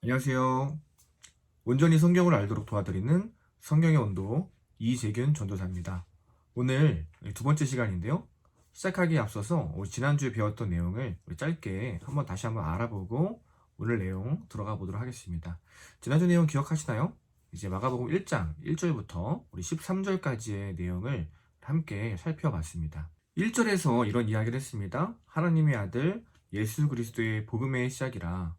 안녕하세요. 온전히 성경을 알도록 도와드리는 성경의 온도 이재균 전도사입니다. 오늘 두 번째 시간인데요. 시작하기에 앞서서 지난주에 배웠던 내용을 짧게 다시 한번 알아보고 오늘 내용 들어가 보도록 하겠습니다. 지난주 내용 기억하시나요? 이제 마가복음 1장 1절부터 우리 13절까지의 내용을 함께 살펴봤습니다. 1절에서 이런 이야기를 했습니다. 하나님의 아들 예수 그리스도의 복음의 시작이라,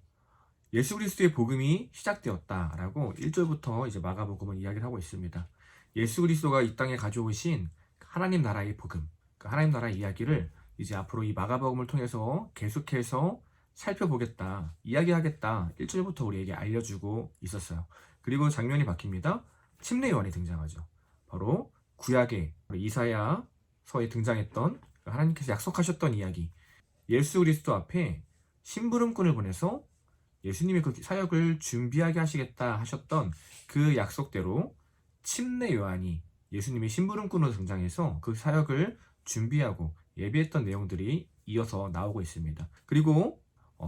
예수 그리스도의 복음이 시작되었다라고 1절부터 이제 마가복음은 이야기를 하고 있습니다. 예수 그리스도가 이 땅에 가져오신 하나님 나라의 복음, 그 하나님 나라의 이야기를 이제 앞으로 이 마가복음을 통해서 계속해서 살펴보겠다, 이야기하겠다 1절부터 우리에게 알려주고 있었어요. 그리고 장면이 바뀝니다. 침례 요한이 등장하죠. 바로 구약의 이사야서에 등장했던 하나님께서 약속하셨던 이야기, 예수 그리스도 앞에 심부름꾼을 보내서 예수님이 그 사역을 준비하게 하시겠다 하셨던 그 약속대로 침례 요한이 예수님의 심부름꾼으로 등장해서 그 사역을 준비하고 예비했던 내용들이 이어서 나오고 있습니다. 그리고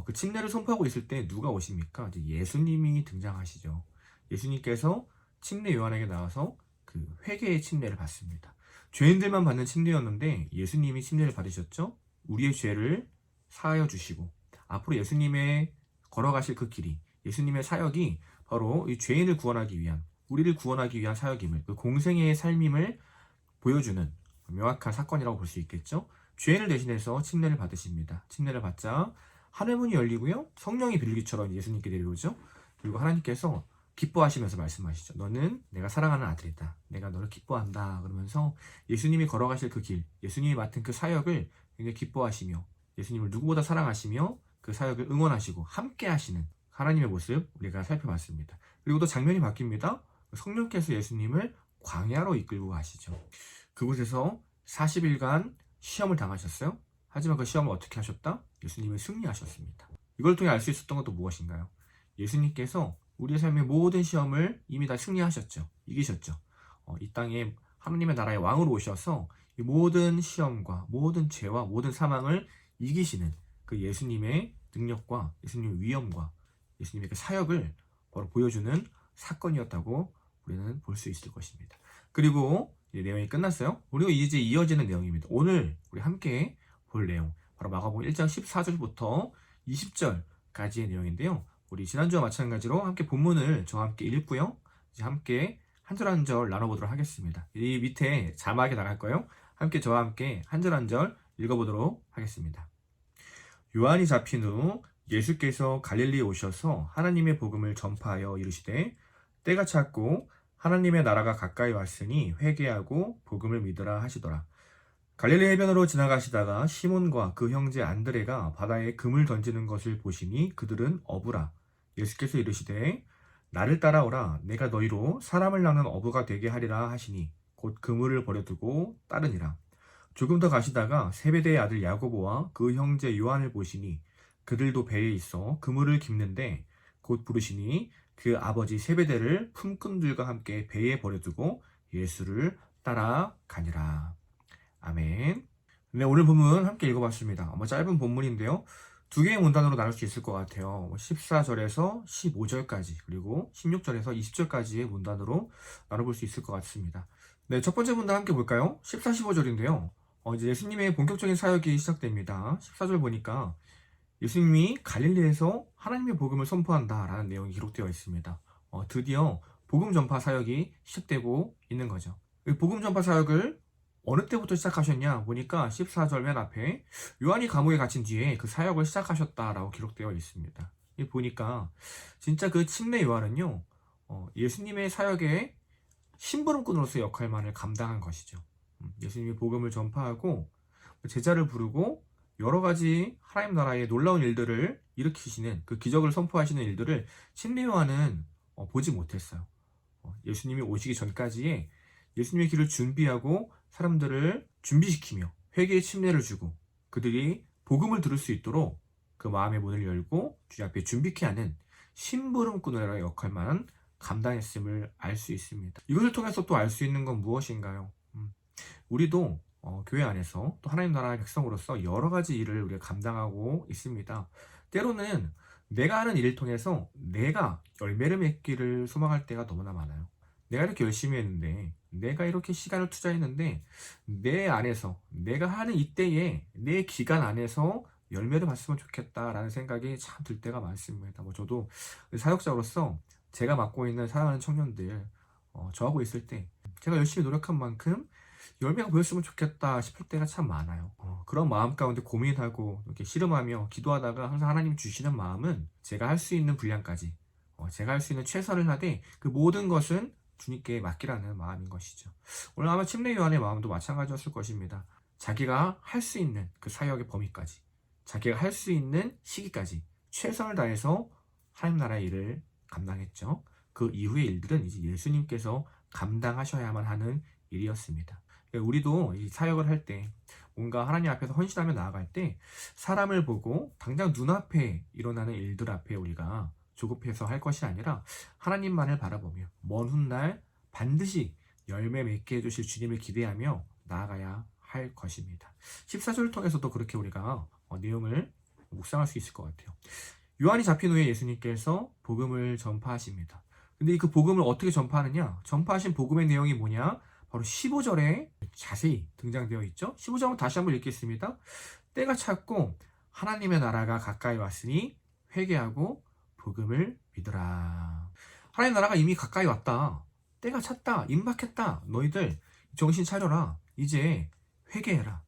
그 침례를 선포하고 있을 때 누가 오십니까? 이제 예수님이 등장하시죠. 예수님께서 침례 요한에게 나와서 그 회개의 침례를 받습니다. 죄인들만 받는 침례였는데 예수님이 침례를 받으셨죠. 우리의 죄를 사하여 주시고 앞으로 예수님의 걸어가실 그 길이, 예수님의 사역이 바로 이 죄인을 구원하기 위한, 우리를 구원하기 위한 사역임을, 그 공생애의 삶임을 보여주는 명확한 사건이라고 볼 수 있겠죠. 죄인을 대신해서 침례를 받으십니다. 침례를 받자 하늘문이 열리고요, 성령이 비둘기처럼 예수님께 내려오죠. 그리고 하나님께서 기뻐하시면서 말씀하시죠. 너는 내가 사랑하는 아들이다. 내가 너를 기뻐한다. 그러면서 예수님이 걸어가실 그 길, 예수님이 맡은 그 사역을 굉장히 기뻐하시며 예수님을 누구보다 사랑하시며 그 사역을 응원하시고 함께 하시는 하나님의 모습 우리가 살펴봤습니다. 그리고 또 장면이 바뀝니다. 성령께서 예수님을 광야로 이끌고 가시죠. 그곳에서 40일간 시험을 당하셨어요. 하지만 그 시험을 어떻게 하셨다? 예수님이 승리하셨습니다. 이걸 통해 알 수 있었던 것도 무엇인가요? 예수님께서 우리의 삶의 모든 시험을 이미 다 승리하셨죠. 이기셨죠. 이 땅에 하나님의 나라의 왕으로 오셔서 이 모든 시험과 모든 죄와 모든 사망을 이기시는 그 예수님의 능력과 예수님의 위엄과 예수님의 그 사역을 바로 보여주는 사건이었다고 우리는 볼 수 있을 것입니다. 그리고 이제 내용이 끝났어요. 그리고 이제 이어지는 내용입니다. 오늘 우리 함께 볼 내용, 바로 마가복음 1장 14절부터 20절까지의 내용인데요. 우리 지난주와 마찬가지로 함께 본문을 저와 함께 읽고요. 이제 함께 한 절 한 절 나눠보도록 하겠습니다. 이 밑에 자막이 나갈 거예요. 함께 저와 함께 한 절 한 절 읽어보도록 하겠습니다. 요한이 잡힌 후 예수께서 갈릴리에 오셔서 하나님의 복음을 전파하여 이르시되 때가 찼고 하나님의 나라가 가까이 왔으니 회개하고 복음을 믿으라 하시더라. 갈릴리 해변으로 지나가시다가 시몬과 그 형제 안드레가 바다에 금을 던지는 것을 보시니 그들은 어부라. 예수께서 이르시되 나를 따라오라. 내가 너희로 사람을 낚는 어부가 되게 하리라 하시니 곧 그물을 버려두고 따르니라. 조금 더 가시다가 세베대의 아들 야고보와 그 형제 요한을 보시니 그들도 배에 있어 그물을 깁는데 곧 부르시니 그 아버지 세베대를 품꾼들과 함께 배에 버려두고 예수를 따라가니라. 아멘. 네, 오늘 본문 함께 읽어봤습니다. 짧은 본문인데요. 두 개의 문단으로 나눌 수 있을 것 같아요. 14절에서 15절까지 그리고 16절에서 20절까지의 문단으로 나눠볼 수 있을 것 같습니다. 네, 첫 번째 문단 함께 볼까요? 14, 15절인데요. 이제 예수님의 본격적인 사역이 시작됩니다. 14절 보니까 예수님이 갈릴리에서 하나님의 복음을 선포한다라는 내용이 기록되어 있습니다. 드디어 복음 전파 사역이 시작되고 있는 거죠. 복음 전파 사역을 어느 때부터 시작하셨냐 보니까 14절 맨 앞에 요한이 감옥에 갇힌 뒤에 그 사역을 시작하셨다라고 기록되어 있습니다. 보니까 진짜 그 침례 요한은요, 예수님의 사역에 심부름꾼으로서의 역할만을 감당한 것이죠. 예수님이 복음을 전파하고 제자를 부르고 여러 가지 하나님 나라의 놀라운 일들을 일으키시는 그 기적을 선포하시는 일들을 침례 요한은 보지 못했어요. 예수님이 오시기 전까지에 예수님의 길을 준비하고 사람들을 준비시키며 회개의 침례를 주고 그들이 복음을 들을 수 있도록 그 마음의 문을 열고 주님 앞에 준비케 하는 심부름꾼의 역할만 감당했음을 알 수 있습니다. 이것을 통해서 또 알 수 있는 건 무엇인가요? 우리도 교회 안에서 또 하나님 나라의 백성으로서 여러 가지 일을 우리가 감당하고 있습니다. 때로는 내가 하는 일을 통해서 내가 열매를 맺기를 소망할 때가 너무나 많아요. 내가 이렇게 열심히 했는데, 내가 이렇게 시간을 투자했는데, 내 안에서, 내가 하는 이때에, 내 기간 안에서 열매를 봤으면 좋겠다라는 생각이 참 들 때가 많습니다. 저도 사역자로서 제가 맡고 있는 사랑하는 청년들, 저하고 있을 때, 제가 열심히 노력한 만큼 열매가 보였으면 좋겠다 싶을 때가 참 많아요. 그런 마음 가운데 고민하고 이렇게 씨름하며 기도하다가 항상 하나님 주시는 마음은 제가 할 수 있는 분량까지, 제가 할 수 있는 최선을 하되 그 모든 것은 주님께 맡기라는 마음인 것이죠. 오늘 아마 침례 요한의 마음도 마찬가지였을 것입니다. 자기가 할 수 있는 그 사역의 범위까지, 자기가 할 수 있는 시기까지 최선을 다해서 하나님 나라의 일을 감당했죠. 그 이후의 일들은 이제 예수님께서 감당하셔야만 하는 일이었습니다. 우리도 이 사역을 할 때, 뭔가 하나님 앞에서 헌신하며 나아갈 때 사람을 보고 당장 눈앞에 일어나는 일들 앞에 우리가 조급해서 할 것이 아니라 하나님만을 바라보며 먼 훗날 반드시 열매 맺게 해주실 주님을 기대하며 나아가야 할 것입니다. 14절을 통해서도 그렇게 우리가 내용을 묵상할 수 있을 것 같아요. 요한이 잡힌 후에 예수님께서 복음을 전파하십니다. 근데 그 복음을 어떻게 전파하느냐? 전파하신 복음의 내용이 뭐냐? 바로 15절에 자세히 등장되어 있죠. 15절은 다시 한번 읽겠습니다. 때가 찼고 하나님의 나라가 가까이 왔으니 회개하고 복음을 믿으라. 하나님 나라가 이미 가까이 왔다. 때가 찼다. 임박했다. 너희들 정신 차려라. 이제 회개해라.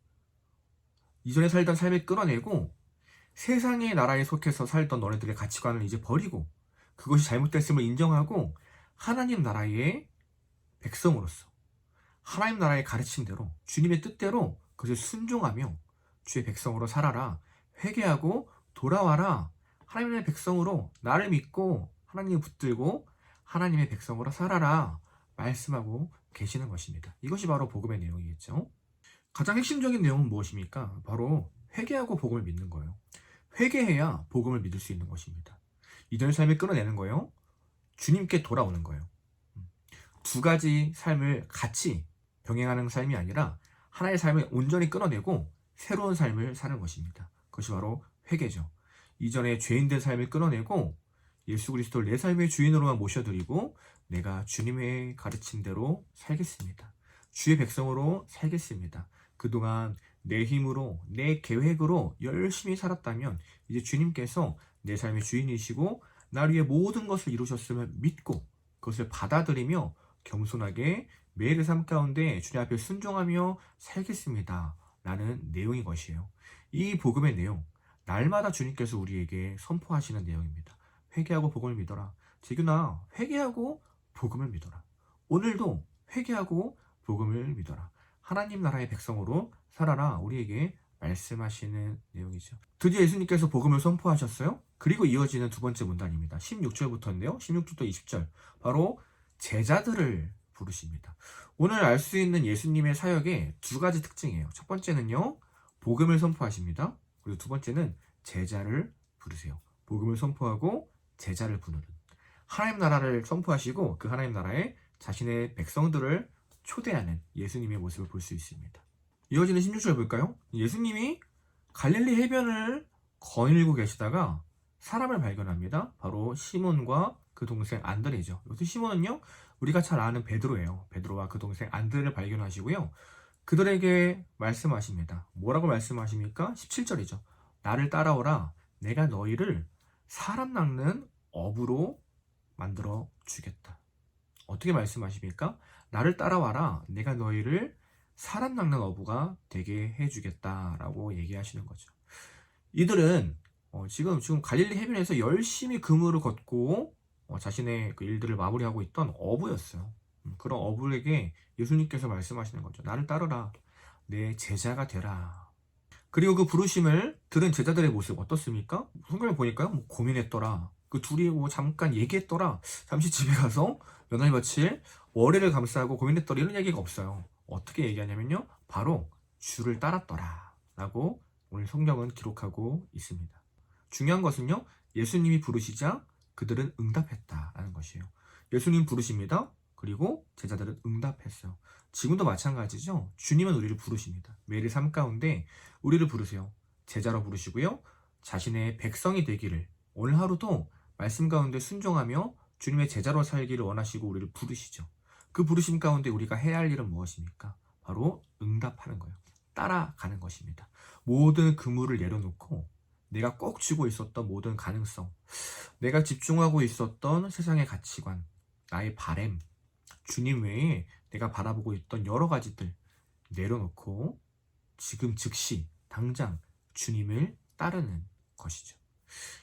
이전에 살던 삶을 끌어내고 세상의 나라에 속해서 살던 너네들의 가치관을 이제 버리고 그것이 잘못됐음을 인정하고 하나님 나라의 백성으로서 하나님 나라의 가르침대로 주님의 뜻대로 그것을 순종하며 주의 백성으로 살아라. 회개하고 돌아와라. 하나님의 백성으로 나를 믿고 하나님을 붙들고 하나님의 백성으로 살아라. 말씀하고 계시는 것입니다. 이것이 바로 복음의 내용이겠죠. 가장 핵심적인 내용은 무엇입니까? 바로 회개하고 복음을 믿는 거예요. 회개해야 복음을 믿을 수 있는 것입니다. 이전의 삶을 끊어내는 거예요. 주님께 돌아오는 거예요. 두 가지 삶을 같이 병행하는 삶이 아니라 하나의 삶을 온전히 끊어내고 새로운 삶을 사는 것입니다. 그것이 바로 회개죠. 이전에 죄인된 삶을 끊어내고 예수 그리스도를 내 삶의 주인으로만 모셔드리고 내가 주님의 가르침대로 살겠습니다. 주의 백성으로 살겠습니다. 그동안 내 힘으로 내 계획으로 열심히 살았다면 이제 주님께서 내 삶의 주인이시고 나를 위해 모든 것을 이루셨음을 믿고 그것을 받아들이며 겸손하게 매일의 삶 가운데 주님 앞에 순종하며 살겠습니다. 라는 내용인 것이에요. 이 복음의 내용, 날마다 주님께서 우리에게 선포하시는 내용입니다. 회개하고 복음을 믿어라. 재균아, 회개하고 복음을 믿어라. 오늘도 회개하고 복음을 믿어라. 하나님 나라의 백성으로 살아라. 우리에게 말씀하시는 내용이죠. 드디어 예수님께서 복음을 선포하셨어요. 그리고 이어지는 두 번째 문단입니다. 16절부터인데요. 16절부터 20절. 바로 제자들을 부르십니다. 오늘 알 수 있는 예수님의 사역의 두 가지 특징이에요. 첫 번째는요, 복음을 선포하십니다. 그리고 두 번째는 제자를 부르세요. 복음을 선포하고 제자를 부르는. 하나님 나라를 선포하시고 그 하나님 나라에 자신의 백성들을 초대하는 예수님의 모습을 볼 수 있습니다. 이어지는 16절 볼까요? 예수님이 갈릴리 해변을 거닐고 계시다가 사람을 발견합니다. 바로 시몬과 그 동생 안드레죠. 여기서 시몬은요, 우리가 잘 아는 베드로예요. 베드로와 그 동생 안드레를 발견하시고요. 그들에게 말씀하십니다. 뭐라고 말씀하십니까? 17절이죠. 나를 따라오라. 내가 너희를 사람 낚는 어부로 만들어 주겠다. 어떻게 말씀하십니까? 나를 따라와라. 내가 너희를 사람 낚는 어부가 되게 해주겠다라고 얘기하시는 거죠. 이들은 지금 갈릴리 해변에서 열심히 그물을 걷고 자신의 그 일들을 마무리하고 있던 어부였어요. 그런 어부에게 예수님께서 말씀하시는 거죠. 나를 따르라. 내 제자가 되라. 그리고 그 부르심을 들은 제자들의 모습 어떻습니까? 성경을 보니까요, 고민했더라. 그 둘이 잠깐 얘기했더라. 잠시 집에 가서 몇 날 며칠 월해를 감싸고 고민했더라. 이런 얘기가 없어요. 어떻게 얘기하냐면요, 바로 주를 따랐더라 라고 오늘 성경은 기록하고 있습니다. 중요한 것은요, 예수님이 부르시자 그들은 응답했다라는 것이에요. 예수님 부르십니다. 그리고 제자들은 응답했어요. 지금도 마찬가지죠. 주님은 우리를 부르십니다. 매일 삶 가운데 우리를 부르세요. 제자로 부르시고요. 자신의 백성이 되기를 오늘 하루도 말씀 가운데 순종하며 주님의 제자로 살기를 원하시고 우리를 부르시죠. 그 부르심 가운데 우리가 해야 할 일은 무엇입니까? 바로 응답하는 거예요. 따라가는 것입니다. 모든 그물을 내려놓고 내가 꼭 쥐고 있었던 모든 가능성, 내가 집중하고 있었던 세상의 가치관, 나의 바램, 주님 외에 내가 바라보고 있던 여러 가지들 내려놓고 지금 즉시 당장 주님을 따르는 것이죠.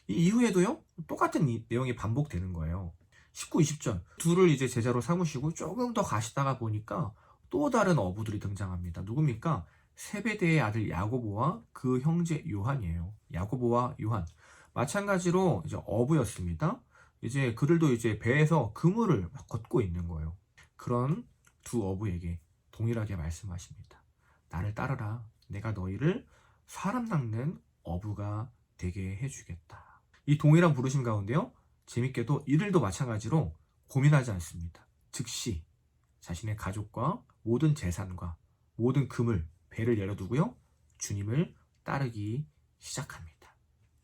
이 이후에도요, 똑같은 내용이 반복되는 거예요. 19, 20절. 둘을 이제 제자로 삼으시고 조금 더 가시다가 보니까 또 다른 어부들이 등장합니다. 누굽니까? 세베대의 아들 야고보와 그 형제 요한이에요. 야고보와 요한. 마찬가지로 이제 어부였습니다. 이제 그들도 이제 배에서 그물을 막 걷고 있는 거예요. 그런 두 어부에게 동일하게 말씀하십니다. 나를 따르라. 내가 너희를 사람 낚는 어부가 되게 해주겠다. 이 동일한 부르심 가운데요, 재밌게도 이들도 마찬가지로 고민하지 않습니다. 즉시 자신의 가족과 모든 재산과 모든 그물, 배를 내려두고요, 주님을 따르기 시작합니다.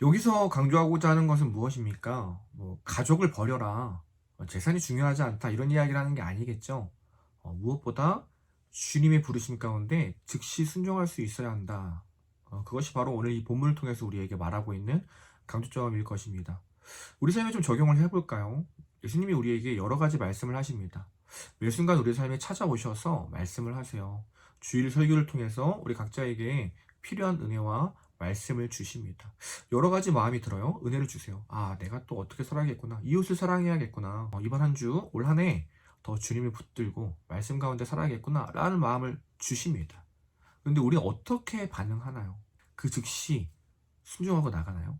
여기서 강조하고자 하는 것은 무엇입니까? 가족을 버려라, 재산이 중요하지 않다, 이런 이야기를 하는 게 아니겠죠. 무엇보다 주님의 부르심 가운데 즉시 순종할 수 있어야 한다. 그것이 바로 오늘 이 본문을 통해서 우리에게 말하고 있는 강조점일 것입니다. 우리 삶에 좀 적용을 해볼까요? 예수님이 우리에게 여러 가지 말씀을 하십니다. 매 순간 우리 삶에 찾아오셔서 말씀을 하세요. 주일 설교를 통해서 우리 각자에게 필요한 은혜와 말씀을 주십니다. 여러 가지 마음이 들어요. 은혜를 주세요. 아, 내가 또 어떻게 살아야겠구나. 이웃을 사랑해야겠구나. 이번 한 주, 올 한 해 더 주님을 붙들고 말씀 가운데 살아야겠구나 라는 마음을 주십니다. 근데 우리는 어떻게 반응하나요? 그 즉시 순종하고 나가나요?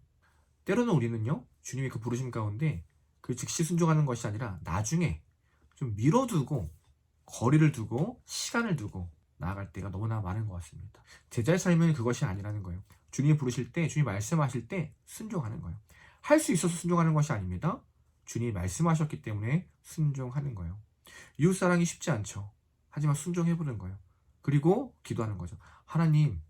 때로는 우리는요, 주님이 그 부르심 가운데 그 즉시 순종하는 것이 아니라 나중에 좀 미뤄두고 거리를 두고 시간을 두고 나아갈 때가 너무나 많은 것 같습니다. 제자의 삶은 그것이 아니라는 거예요. 주님이 부르실 때, 주님이 말씀하실 때 순종하는 거예요. 할 수 있어서 순종하는 것이 아닙니다. 주님이 말씀하셨기 때문에 순종하는 거예요. 이웃사랑이 쉽지 않죠. 하지만 순종해보는 거예요. 그리고 기도하는 거죠. 하나님,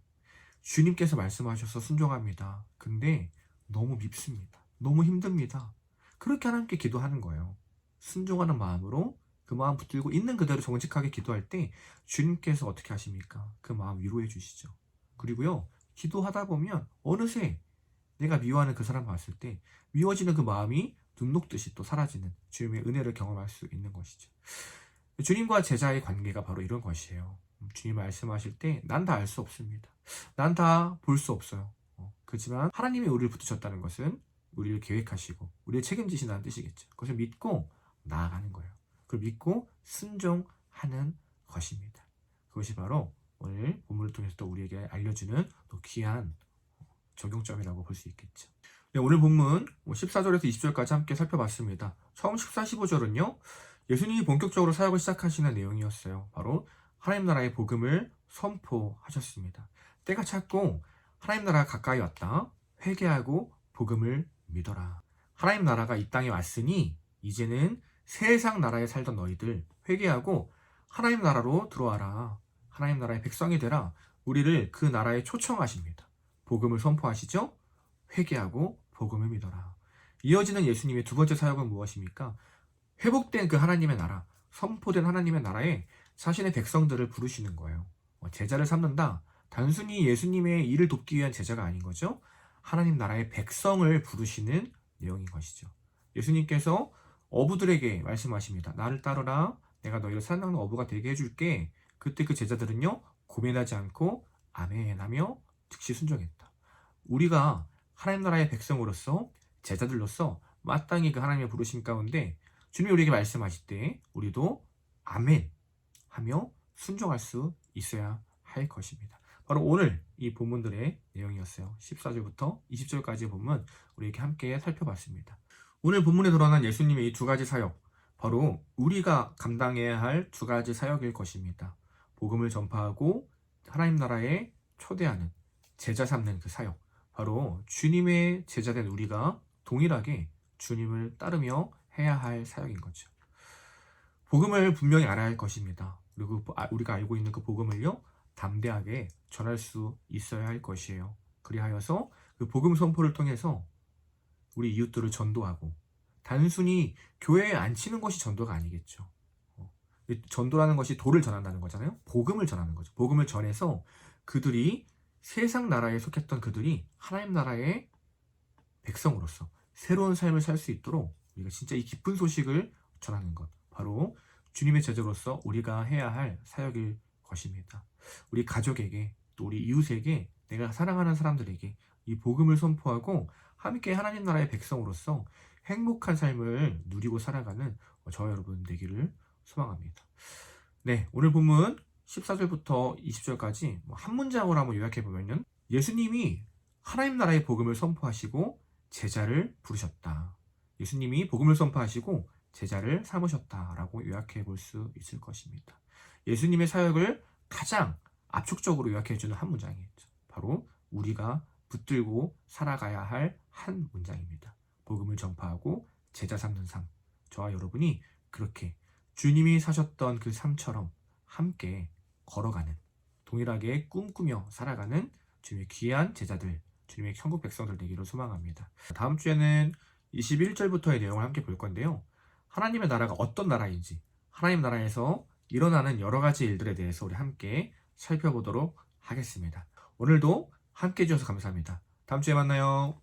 주님께서 말씀하셔서 순종합니다. 근데 너무 밉습니다. 너무 힘듭니다. 그렇게 하나님께 기도하는 거예요. 순종하는 마음으로 그 마음 붙들고 있는 그대로 정직하게 기도할 때 주님께서 어떻게 하십니까? 그 마음 위로해 주시죠. 그리고요, 기도하다 보면 어느새 내가 미워하는 그 사람 봤을 때 미워지는 그 마음이 눈 녹듯이 또 사라지는 주님의 은혜를 경험할 수 있는 것이죠. 주님과 제자의 관계가 바로 이런 것이에요. 주님 말씀하실 때 난 다 알 수 없습니다. 난 다 볼 수 없어요. 그렇지만 하나님이 우리를 붙드셨다는 것은 우리를 계획하시고 우리를 책임지신다는 뜻이겠죠. 그것을 믿고 나아가는 거예요. 그걸 믿고 순종하는 것입니다. 그것이 바로 오늘 본문을 통해서 또 우리에게 알려주는 또 귀한 적용점이라고 볼 수 있겠죠. 네, 오늘 본문 14절에서 20절까지 함께 살펴봤습니다. 처음 14, 15절은요, 예수님이 본격적으로 사역을 시작하시는 내용이었어요. 바로 하나님 나라의 복음을 선포하셨습니다. 때가 찼고 하나님 나라가 가까이 왔다. 회개하고 복음을 믿어라. 하나님 나라가 이 땅에 왔으니 이제는 세상 나라에 살던 너희들 회개하고 하나님 나라로 들어와라. 하나님 나라의 백성이 되라. 우리를 그 나라에 초청하십니다. 복음을 선포하시죠? 회개하고 복음을 믿어라. 이어지는 예수님의 두 번째 사역은 무엇입니까? 회복된 그 하나님의 나라, 선포된 하나님의 나라에 자신의 백성들을 부르시는 거예요. 제자를 삼는다. 단순히 예수님의 일을 돕기 위한 제자가 아닌 거죠. 하나님 나라의 백성을 부르시는 내용인 것이죠. 예수님께서 어부들에게 말씀하십니다. 나를 따르라. 내가 너희를 사랑하는 어부가 되게 해줄게. 그때 그 제자들은요, 고민하지 않고 아멘 하며 즉시 순종했다. 우리가 하나님 나라의 백성으로서, 제자들로서 마땅히 그 하나님의 부르심 가운데 주님이 우리에게 말씀하실 때 우리도 아멘 하며 순종할 수 있어야 할 것입니다. 바로 오늘 이 본문들의 내용이었어요. 14절부터 20절까지의 본문 우리에게 함께 살펴봤습니다. 오늘 본문에 드러난 예수님의 이 두 가지 사역, 바로 우리가 감당해야 할 두 가지 사역일 것입니다. 복음을 전파하고 하나님 나라에 초대하는, 제자 삼는 그 사역, 바로 주님의 제자된 우리가 동일하게 주님을 따르며 해야 할 사역인 거죠. 복음을 분명히 알아야 할 것입니다. 그리고 우리가 알고 있는 그 복음을요, 담대하게 전할 수 있어야 할 것이에요. 그리하여서 그 복음 선포를 통해서 우리 이웃들을 전도하고, 단순히 교회에 앉히는 것이 전도가 아니겠죠. 전도라는 것이 도를 전한다는 거잖아요. 복음을 전하는 거죠. 복음을 전해서 그들이, 세상 나라에 속했던 그들이 하나님 나라의 백성으로서 새로운 삶을 살 수 있도록 우리가 진짜 이 기쁜 소식을 전하는 것, 바로 주님의 제자로서 우리가 해야 할 사역일 것입니다. 우리 가족에게, 또 우리 이웃에게, 내가 사랑하는 사람들에게 이 복음을 선포하고 함께 하나님 나라의 백성으로서 행복한 삶을 누리고 살아가는 저와 여러분 되기를 소망합니다. 네, 오늘 본문 14절부터 20절까지 한 문장으로 한번 요약해보면, 예수님이 하나님 나라의 복음을 선포하시고 제자를 부르셨다. 예수님이 복음을 선포하시고 제자를 삼으셨다라고 요약해 볼 수 있을 것입니다. 예수님의 사역을 가장 압축적으로 요약해주는 한 문장이죠. 바로 우리가 붙들고 살아가야 할 한 문장입니다. 복음을 전파하고 제자 삼는 삶. 저와 여러분이 그렇게 주님이 사셨던 그 삶처럼 함께 걸어가는, 동일하게 꿈꾸며 살아가는 주님의 귀한 제자들, 주님의 천국 백성들 되기를 소망합니다. 다음 주에는 21절부터의 내용을 함께 볼 건데요. 하나님의 나라가 어떤 나라인지, 하나님 나라에서 일어나는 여러 가지 일들에 대해서 우리 함께 살펴보도록 하겠습니다. 오늘도 함께 해주셔서 감사합니다. 다음 주에 만나요.